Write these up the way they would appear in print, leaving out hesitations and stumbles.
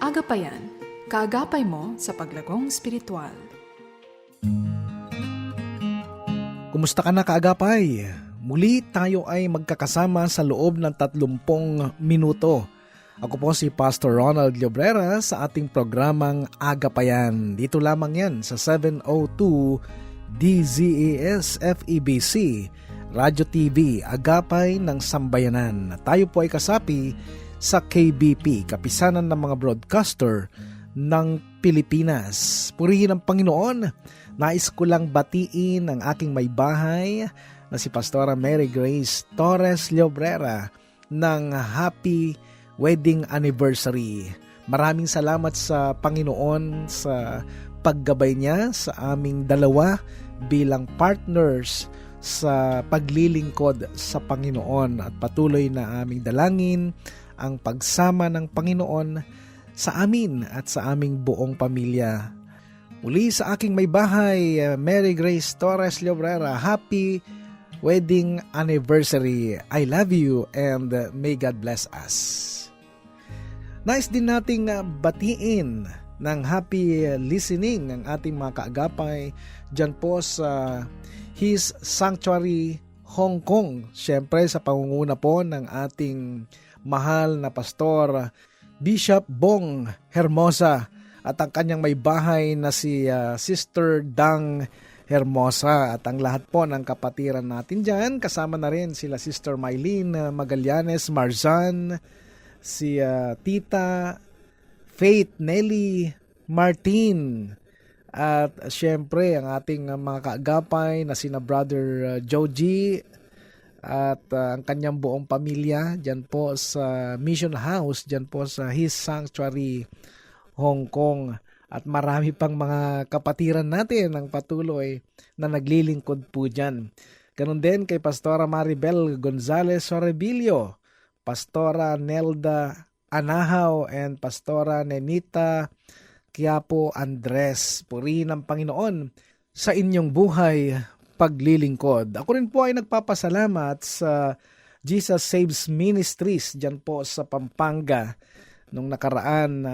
Agapayan, kaagapay mo sa paglagong spiritual. Kumusta ka na kaagapay? Muli tayo ay magkakasama sa loob ng 30 minuto. Ako po si Pastor Ronald Llobrera sa ating programang Agapayan. Dito lamang yan sa 702 DZAS FEBC, Radyo TV, Agapay ng Sambayanan. Tayo po ay kasapi sa KBP, Kapisanan ng mga Broadcaster ng Pilipinas. Purihin ang Panginoon. Nais ko lang batiin ang aking may bahay na si Pastora Mary Grace Torres Llobrera ng Happy Wedding Anniversary. Maraming salamat sa Panginoon sa paggabay niya sa aming dalawa bilang partners sa paglilingkod sa Panginoon, at patuloy na aming dalangin ang pagsama ng Panginoon sa amin at sa aming buong pamilya. Muli sa aking may bahay, Mary Grace Torres Llobrera, Happy Wedding Anniversary. I love you and may God bless us. Nais din nating batiin ng happy listening ng ating mga kaagapay dyan po sa His Sanctuary, Hong Kong. Siyempre sa pangunguna po ng ating mahal na pastor, Bishop Bong Hermosa, at ang kanyang may bahay na si Sister Dang Hermosa, at ang lahat po ng kapatiran natin dyan. Kasama na rin sila Sister Mylene Magallanes Marzan, si Tita Faith Nelly Martin, at syempre ang ating mga kaagapay na sina Brother Joji at ang kanyang buong pamilya dyan po sa Mission House, dyan po sa His Sanctuary, Hong Kong. At marami pang mga kapatiran natin ang patuloy na naglilingkod po dyan. Ganon din kay Pastora Maribel Gonzalez Sorebillo, Pastora Nelda Anahaw, and Pastora Nenita Quiapo Andres. Purihin ang Panginoon sa inyong buhay paglilingkod. Ako rin po ay nagpapasalamat sa Jesus Saves Ministries dyan po sa Pampanga. Nung nakaraan,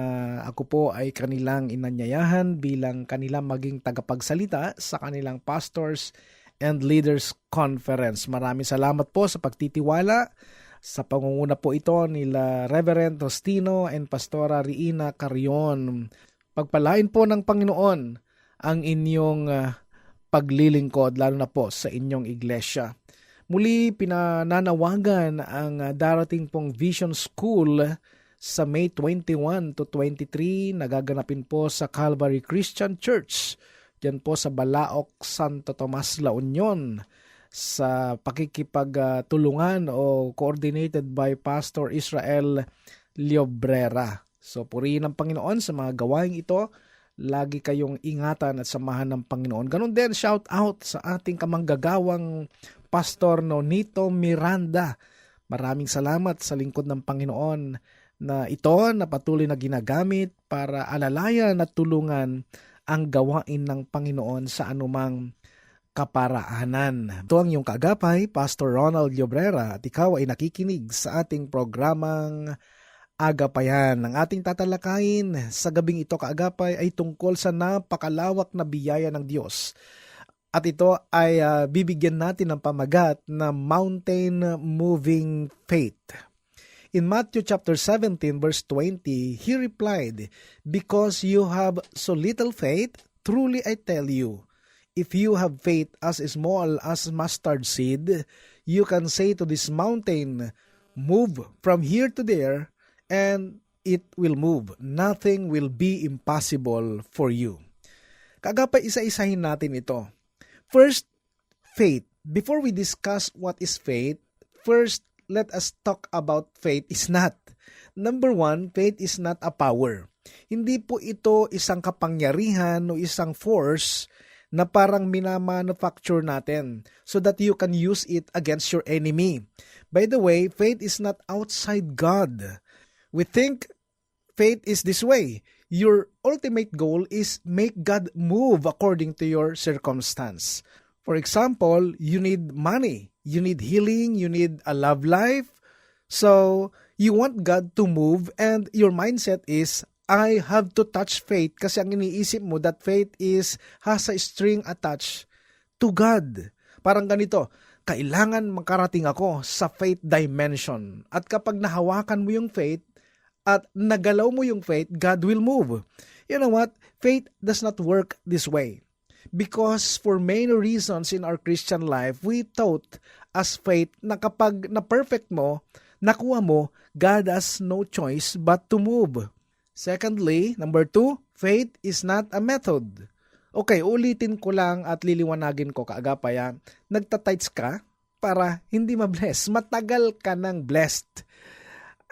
ako po ay kanilang inanyayahan bilang kanilang maging tagapagsalita sa kanilang Pastors and Leaders Conference. Maraming salamat po sa pagtitiwala. Sa pangunguna po ito nila Reverend Rostino and Pastora Riina Carion. Pagpalain po ng Panginoon ang inyong paglilingkod, lalo na po sa inyong iglesia. Muli pinananawagan ang darating pong Vision School sa May 21 to 23, nagaganapin po sa Calvary Christian Church, diyan po sa Balaoc, Santo Tomas, La Union, sa pakikipagtulungan o coordinated by Pastor Israel Llobrera. So purihin ang Panginoon sa mga gawain ito. Lagi kayong ingatan at samahan ng Panginoon. Ganon din, shout out sa ating kamanggagawang Pastor Nonito Miranda. Maraming salamat sa lingkod ng Panginoon na ito na patuloy na ginagamit para alalayan at tulungan ang gawain ng Panginoon sa anumang kaparaanan. Ito ang iyong kaagapay, Pastor Ronald Llobrera, at ikaw ay nakikinig sa ating programang Agapayan. Ang ating tatalakayin sa gabing ito, kaagapay, ay tungkol sa napakalawak na biyaya ng Diyos. At ito ay bibigyan natin ng pamagat na mountain moving faith. In Matthew chapter 17 verse 20, he replied, "Because you have so little faith, truly I tell you, if you have faith as small as mustard seed, you can say to this mountain, move from here to there, and it will move. Nothing will be impossible for you." Kagapay, isa-isahin natin ito. First, faith. Before we discuss what is faith, first, let us talk about faith is not. Number one, faith is not a power. Hindi po ito isang kapangyarihan o isang force na parang minamanufacture natin so that you can use it against your enemy. By the way, faith is not outside God. We think faith is this way. Your ultimate goal is make God move according to your circumstance. For example, you need money, you need healing, you need a love life. So, you want God to move and your mindset is, I have to touch faith kasi ang iniisip mo that faith has a string attached to God. Parang ganito, kailangan makarating ako sa faith dimension. At kapag nahawakan mo yung faith at nagalaw mo yung faith, God will move. You know what? Faith does not work this way. Because for many reasons in our Christian life, we thought as faith na kapag na-perfect mo, nakuha mo, God has no choice but to move. Secondly, number 2, faith is not a method. Okay, ulitin ko lang at liliwanagin ko kaagapay. Nagtatights ka para hindi ma-bless. Matagal ka ng blessed.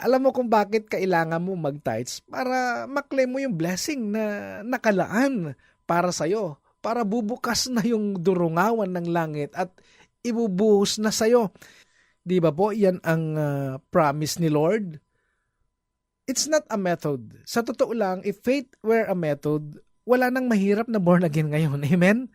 Alam mo kung bakit kailangan mo mag-tights? Para maklaim mo yung blessing na nakalaan para sa'yo. Para bubukas na yung durungawan ng langit at ibubuhos na sa'yo. Di ba po, yan ang promise ni Lord? It's not a method. Sa totoo lang, if faith were a method, wala nang mahirap na born again ngayon. Amen?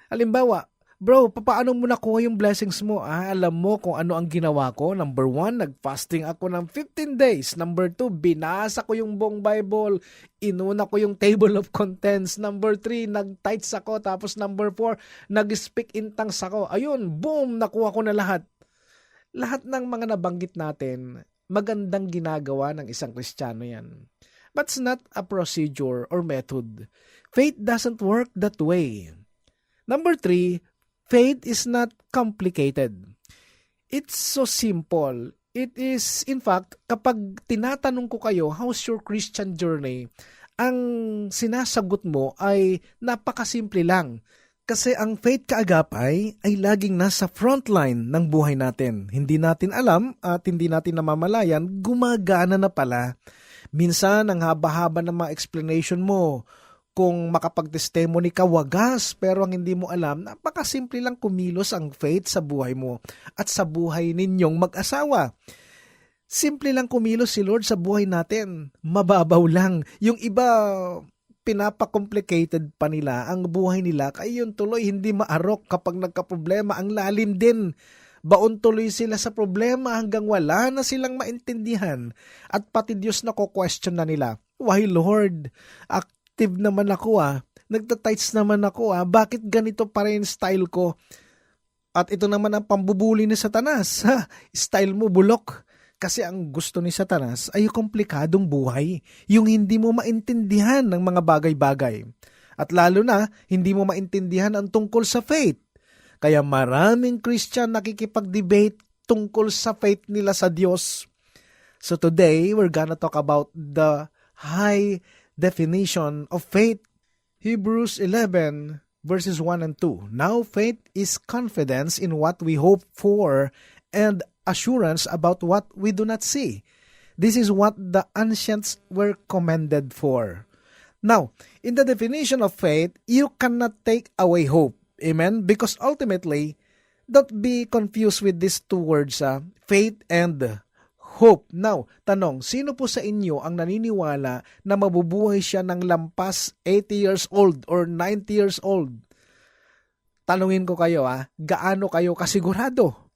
Halimbawa, bro, paano mo nakuha yung blessings mo? Alam mo kung ano ang ginawa ko? Number 1, nag-fasting ako ng 15 days. Number 2, binasa ko yung buong Bible. Inuna ko yung table of contents. Number 3, nag-tithes ako. Tapos number 4, nag-speak in tongues ako. Ayun, boom, nakuha ko na lahat. Lahat ng mga nabanggit natin, magandang ginagawa ng isang Kristiyano yan. But it's not a procedure or method. Faith doesn't work that way. Number 3, faith is not complicated. It's so simple. It is, in fact, kapag tinatanong ko kayo, how's your Christian journey? Ang sinasagot mo ay napakasimple lang. Kasi ang faith kaagapay ay laging nasa frontline ng buhay natin. Hindi natin alam at hindi natin namamalayan, gumagana na pala. Minsan, ang haba-haba ng mga explanation mo, kung makapag-testimony ka, wagas, pero ang hindi mo alam, napakasimple lang kumilos ang faith sa buhay mo at sa buhay ninyong mag-asawa. Simple lang kumilos si Lord sa buhay natin. Mababaw lang. Yung iba, pinapa-complicated pa nila ang buhay nila, kaya yun tuloy hindi maarok kapag nagka-problema. Ang lalim din. Baon tuloy sila sa problema hanggang wala na silang maintindihan. At pati Diyos na ko-question na nila, why Lord? Active naman ako Nagtatights naman ako Bakit ganito pa rin style ko? At ito naman ang pambubuli ni Satanas. Style mo bulok. Kasi ang gusto ni Satanas ay komplikadong buhay. Yung hindi mo maintindihan ng mga bagay-bagay. At lalo na, hindi mo maintindihan ang tungkol sa faith. Kaya maraming Christian nakikipag-debate tungkol sa faith nila sa Diyos. So today, we're gonna talk about the high definition of faith. Hebrews 11 verses 1 and 2. Now faith is confidence in what we hope for and assurance about what we do not see. This is what the ancients were commended for. Now, in the definition of faith, you cannot take away hope. Amen? Because ultimately, don't be confused with these two words, faith and hope. Now, tanong, sino po sa inyo ang naniniwala na mabubuhay siya ng lampas 80 years old or 90 years old? Tanungin ko kayo, gaano kayo kasigurado?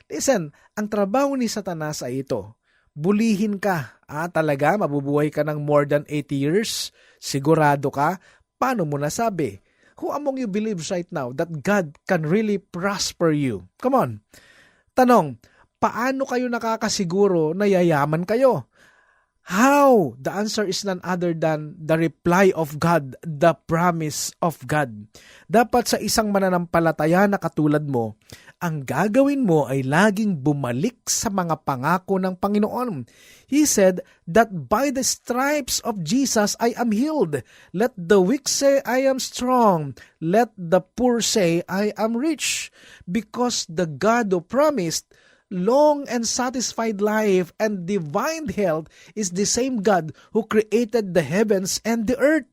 Listen, ang trabaho ni Satanas ay ito. Bulihin ka. Talaga, mabubuhay ka ng more than 80 years? Sigurado ka? Paano mo nasabi? Who among you believes right now that God can really prosper you? Come on. Tanong, paano kayo nakakasiguro na yayaman kayo? How? The answer is none other than the reply of God, the promise of God. Dapat sa isang mananampalataya na katulad mo, ang gagawin mo ay laging bumalik sa mga pangako ng Panginoon. He said that by the stripes of Jesus I am healed. Let the weak say I am strong. Let the poor say I am rich. Because the God who promised long and satisfied life and divine health is the same God who created the heavens and the earth.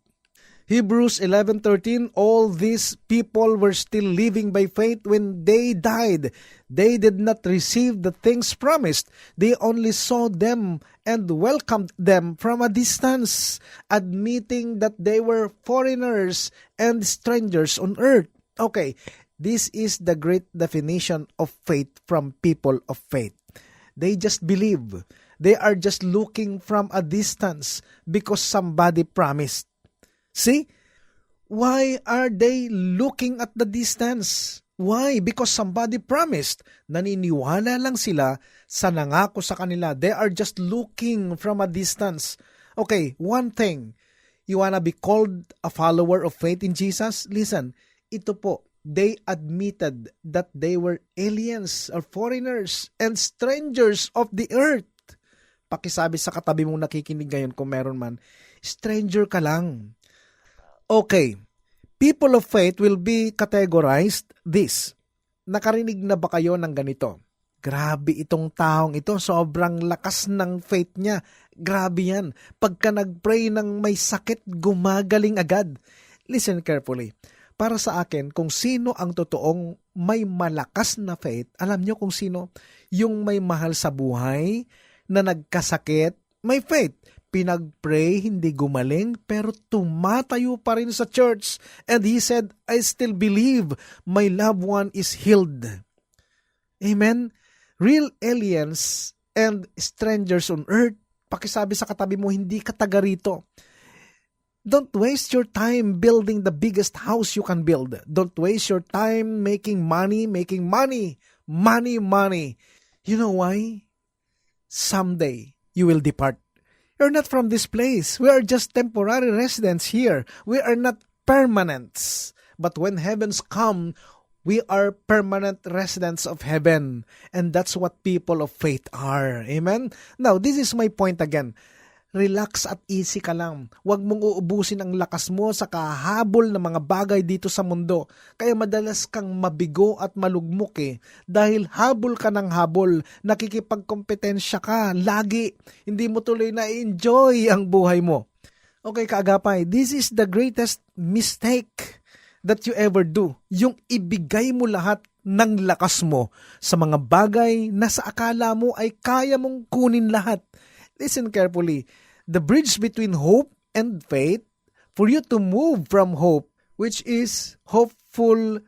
Hebrews 11:13, all these people were still living by faith when they died. They did not receive the things promised. They only saw them and welcomed them from a distance, admitting that they were foreigners and strangers on earth. Okay, this is the great definition of faith from people of faith. They just believe. They are just looking from a distance because somebody promised. See? Why are they looking at the distance? Why? Because somebody promised. Naniniwala lang sila sa nangako sa kanila. They are just looking from a distance. Okay, one thing. You wanna be called a follower of faith in Jesus? Listen, ito po. They admitted that they were aliens or foreigners and strangers of the earth. Pakisabi sa katabi mong nakikinig ngayon kung meron man, stranger ka lang. Okay, people of faith will be categorized this. Nakarinig na ba kayo ng ganito? Grabe itong taong ito, sobrang lakas ng faith niya. Grabe yan. Pagka nag-pray ng may sakit, gumagaling agad. Listen carefully. Para sa akin, kung sino ang totoong may malakas na faith, alam nyo kung sino? Yung may mahal sa buhay, na nagkasakit, may faith. Pinag-pray, hindi gumaling, pero tumatayo pa rin sa church. And he said, I still believe my loved one is healed. Amen? Real aliens and strangers on earth, pakisabi sa katabi mo, hindi ka taga rito. Don't waste your time building the biggest house you can build. Don't waste your time making money. You know why? Someday, you will depart. You're not from this place. We are just temporary residents here. We are not permanents. But when heavens come, we are permanent residents of heaven. And that's what people of faith are. Amen? Now, this is my point again. Relax at easy ka lang. Huwag mong uubusin ang lakas mo sa kahabol ng mga bagay dito sa mundo. Kaya madalas kang mabigo at malugmok Dahil habol ka ng habol, nakikipagkompetensya ka lagi. Hindi mo tuloy na-enjoy ang buhay mo. Okay, kaagapay, this is the greatest mistake that you ever do. Yung ibigay mo lahat ng lakas mo sa mga bagay na sa akala mo ay kaya mong kunin lahat. Listen carefully. The bridge between hope and faith, for you to move from hope, which is hopeful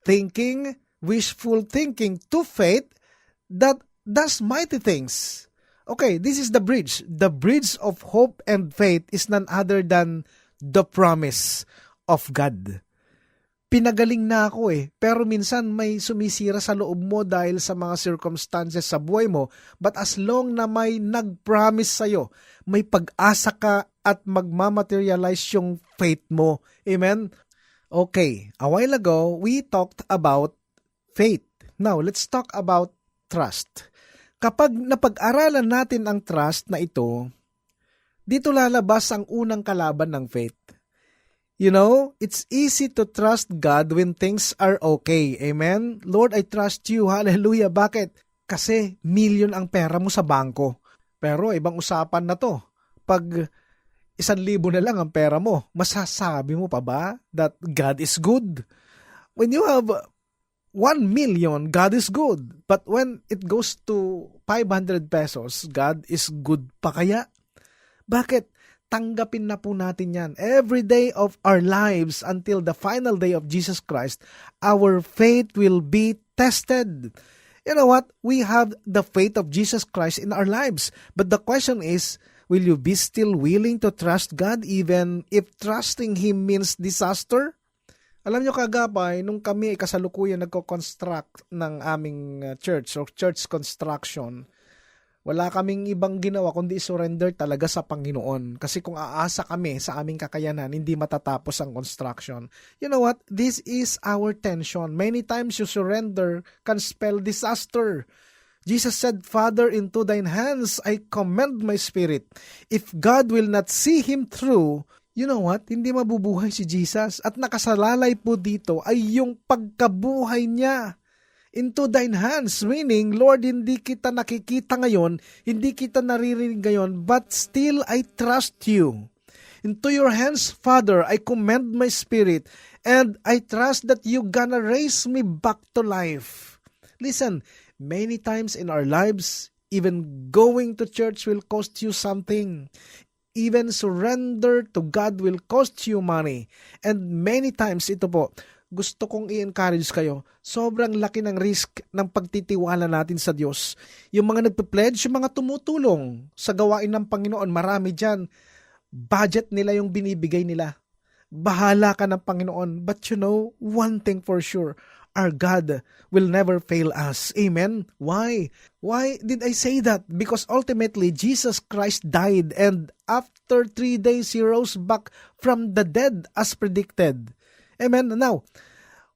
thinking, wishful thinking, to faith that does mighty things. Okay, this is the bridge. The bridge of hope and faith is none other than the promise of God. Pinagaling na ako pero minsan may sumisira sa loob mo dahil sa mga circumstances sa buhay mo, but as long na may nag-promise sa'yo, may pag-asa ka at magmamaterialize yung faith mo. Amen? Okay, a while ago, we talked about faith. Now, let's talk about trust. Kapag napag-aralan natin ang trust na ito, dito lalabas ang unang kalaban ng faith. You know, it's easy to trust God when things are okay. Amen? Lord, I trust you. Hallelujah. Bakit? Kasi million ang pera mo sa bangko. Pero ibang usapan na to. Pag 1,000 na lang ang pera mo, masasabi mo pa ba that God is good? When you have 1 million, God is good. But when it goes to 500 pesos, God is good pa kaya? Bakit? Tanggapin na po natin yan. Every day of our lives until the final day of Jesus Christ, our faith will be tested. You know what? We have the faith of Jesus Christ in our lives. But the question is, will you be still willing to trust God even if trusting Him means disaster? Alam nyo kagapay, nung kami kasalukuyan nagko-construct ng aming church or church construction, wala kaming ibang ginawa kundi surrender talaga sa Panginoon. Kasi kung aasa kami sa aming kakayanan, hindi matatapos ang construction. You know what? This is our tension. Many times you surrender can spell disaster. Jesus said, Father, into thine hands I commend my spirit. If God will not see him through, you know what? Hindi mabubuhay si Jesus. At nakasalalay po dito ay yung pagkabuhay niya. Into thine hands, meaning, Lord, hindi kita nakikita ngayon, hindi kita naririnig ngayon, but still I trust you. Into your hands, Father, I commend my spirit, and I trust that you gonna raise me back to life. Listen, many times in our lives, even going to church will cost you something. Even surrender to God will cost you money. And many times, ito po, gusto kong i-encourage kayo. Sobrang laki ng risk ng pagtitiwala natin sa Diyos. Yung mga nagpe-pledge, yung mga tumutulong sa gawain ng Panginoon, marami dyan. Budget nila yung binibigay nila. Bahala ka ng Panginoon. But you know, one thing for sure, our God will never fail us. Amen? Why? Why did I say that? Because ultimately, Jesus Christ died and after 3 days, He rose back from the dead as predicted. Amen? Now,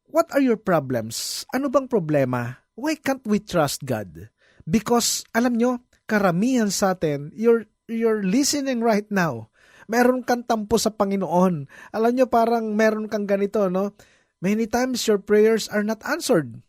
what are your problems? Ano bang problema? Why can't we trust God? Because, alam nyo, karamihan sa atin, you're listening right now. Meron kang tampo sa Panginoon. Alam nyo, parang meron kang ganito, no? Many times your prayers are not answered.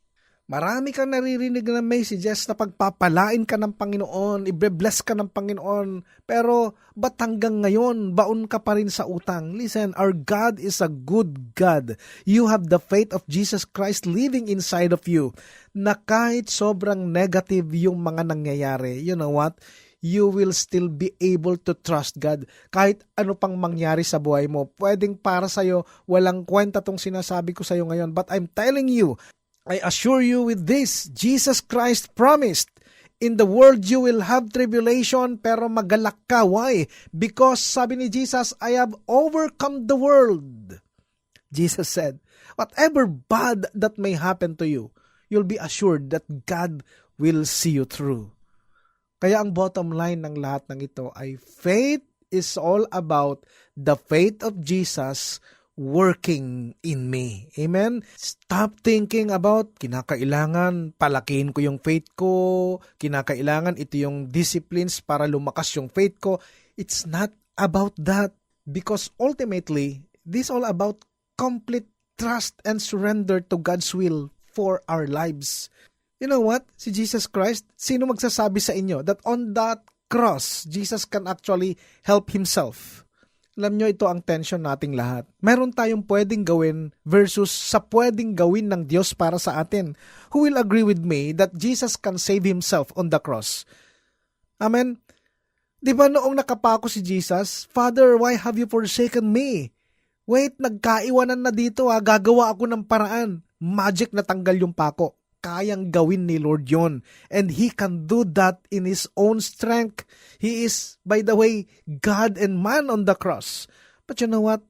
Marami kang naririnig na messages na pagpapalain ka ng Panginoon, i-bless ka ng Panginoon, pero ba't hanggang ngayon, baon ka pa rin sa utang? Listen, our God is a good God. You have the faith of Jesus Christ living inside of you, na kahit sobrang negative yung mga nangyayari, you know what? You will still be able to trust God. Kahit ano pang mangyari sa buhay mo, pwedeng para sa'yo, walang kwenta tong sinasabi ko sa'yo ngayon. But I'm telling you, I assure you with this, Jesus Christ promised, in the world you will have tribulation, pero magalak ka. Why? Because sabi ni Jesus, I have overcome the world. Jesus said, whatever bad that may happen to you, you'll be assured that God will see you through. Kaya ang bottom line ng lahat ng ito ay faith is all about the faith of Jesus working in me. Amen? Stop thinking about kinakailangan palakihin ko yung faith ko, kinakailangan ito yung disciplines para lumakas yung faith ko. It's not about that because ultimately, this is all about complete trust and surrender to God's will for our lives. You know what? Si Jesus Christ, sino magsasabi sa inyo that on that cross, Jesus can actually help Himself? Alam nyo, ito ang tension nating lahat. Meron tayong pwedeng gawin versus sa pwedeng gawin ng Diyos para sa atin. Who will agree with me that Jesus can save Himself on the cross? Amen? Di ba noong nakapako si Jesus, Father, why have you forsaken me? Wait, nagkaiwanan na dito gagawa ako ng paraan. Magic na tanggal yung pako. Kayang gawin ni Lord yon. And He can do that in His own strength. He is, by the way, God and man on the cross. But you know what?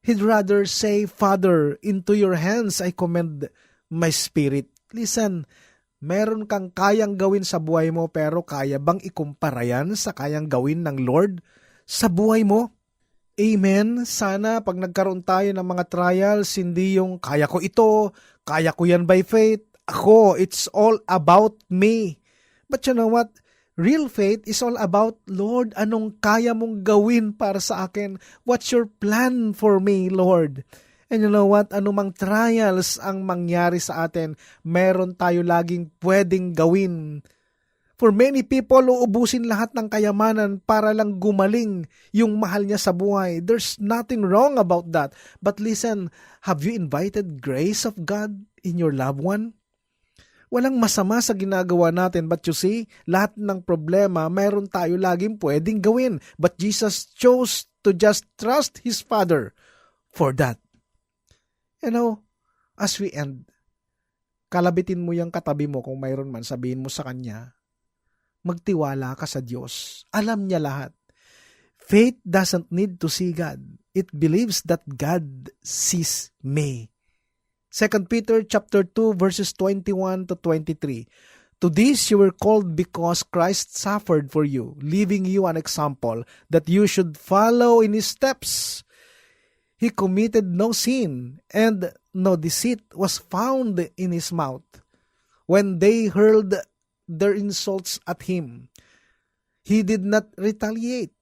He'd rather say, Father, into your hands I commend my spirit. Listen, meron kang kayang gawin sa buhay mo, pero kaya bang ikumpara yan sa kayang gawin ng Lord sa buhay mo? Amen. Sana pag nagkaroon tayo ng mga trials, hindi yung kaya ko ito, kaya ko yan by faith. Ako, it's all about me. But you know what? Real faith is all about, Lord, anong kaya mong gawin para sa akin? What's your plan for me, Lord? And you know what? Anumang trials ang mangyari sa atin, meron tayo laging pwedeng gawin. For many people, uubusin lahat ng kayamanan para lang gumaling yung mahal niya sa buhay. There's nothing wrong about that. But listen, have you invited grace of God in your loved one? Walang masama sa ginagawa natin, but you see, lahat ng problema, mayroon tayo laging pwedeng gawin. But Jesus chose to just trust His Father for that. You know, as we end, kalabitin mo yung katabi mo kung mayroon man, sabihin mo sa kanya, magtiwala ka sa Diyos. Alam niya lahat. Faith doesn't need to see God. It believes that God sees me. 2 Peter chapter 2 verses 21 to 23. To this you were called because Christ suffered for you, leaving you an example that you should follow in His steps. He committed no sin, and no deceit was found in His mouth. When they hurled their insults at Him, He did not retaliate.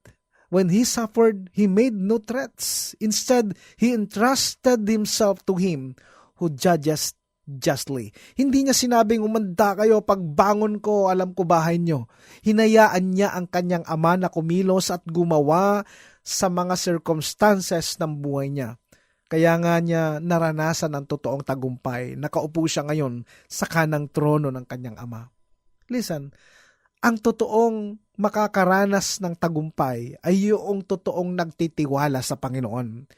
When He suffered, He made no threats. Instead, He entrusted Himself to Him who judges justly. Hindi niya sinabing umanda kayo, pagbangon ko, alam ko bahay niyo. Hinayaan niya ang kanyang ama na kumilos at gumawa sa mga circumstances ng buhay niya. Kaya nga niya naranasan ang totoong tagumpay. Nakaupo siya ngayon sa kanang trono ng kanyang ama. Listen, ang totoong makakaranas ng tagumpay ay yung totoong nagtitiwala sa Panginoon.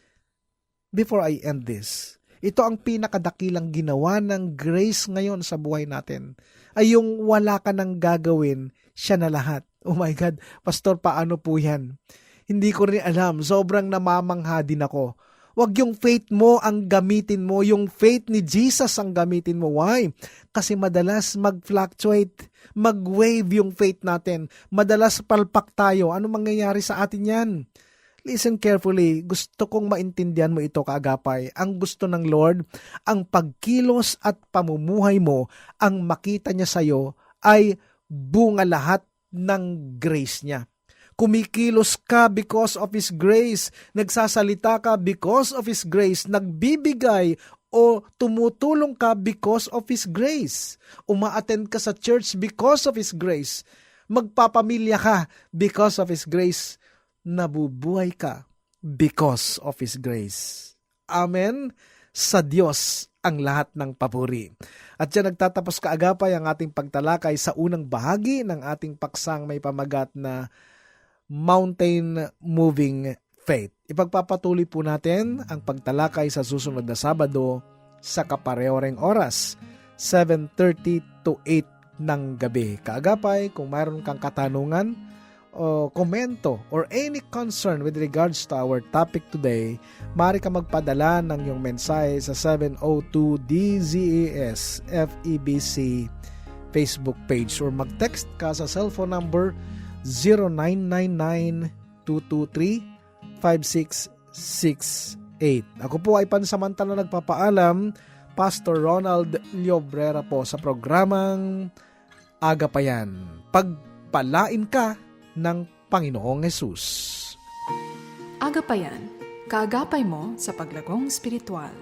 Before I end this, Ito ang pinakadakilang ginawa ng grace ngayon sa buhay natin. Ay yung wala ka nang gagawin, siya na lahat. Oh my God, Pastor, paano po yan? Hindi ko rin alam. Sobrang namamangha din ako. Wag yung faith mo ang gamitin mo. Yung faith ni Jesus ang gamitin mo. Why? Kasi madalas mag-fluctuate, mag-wave yung faith natin. Madalas palpak tayo. Ano mangyayari sa atin yan? Listen carefully. Gusto kong maintindihan mo ito, kaagapay. Ang gusto ng Lord, ang pagkilos at pamumuhay mo, ang makita niya sa'yo ay bunga lahat ng grace niya. Kumikilos ka because of His grace. Nagsasalita ka because of His grace. Nagbibigay o tumutulong ka because of His grace. Uma-attend ka sa church because of His grace. Magpapamilya ka because of His grace. Nabubuhay ka because of His grace. Amen? Sa Diyos ang lahat ng papuri. At yan nagtatapos kaagapay ang ating pagtalakay sa unang bahagi ng ating paksang may pamagat na Mountain Moving Faith. Ipagpapatuloy po natin ang pagtalakay sa susunod na Sabado sa kapareho-reng oras, 7:30 to 8 ng gabi. Kaagapay, kung mayroon kang katanungan o komento or any concern with regards to our topic today, maaari ka magpadala ng iyong mensahe sa 702 DZAS FEBC Facebook page or mag-text ka sa cellphone number 0999-223-5668. Ako po ay pansamantala nagpapaalam, Pastor Ronald Llobrera po sa programang Agapayan. Pagpalain ka ng Panginoong Hesus. Agapayan, kaagapay mo sa paglagong spiritual.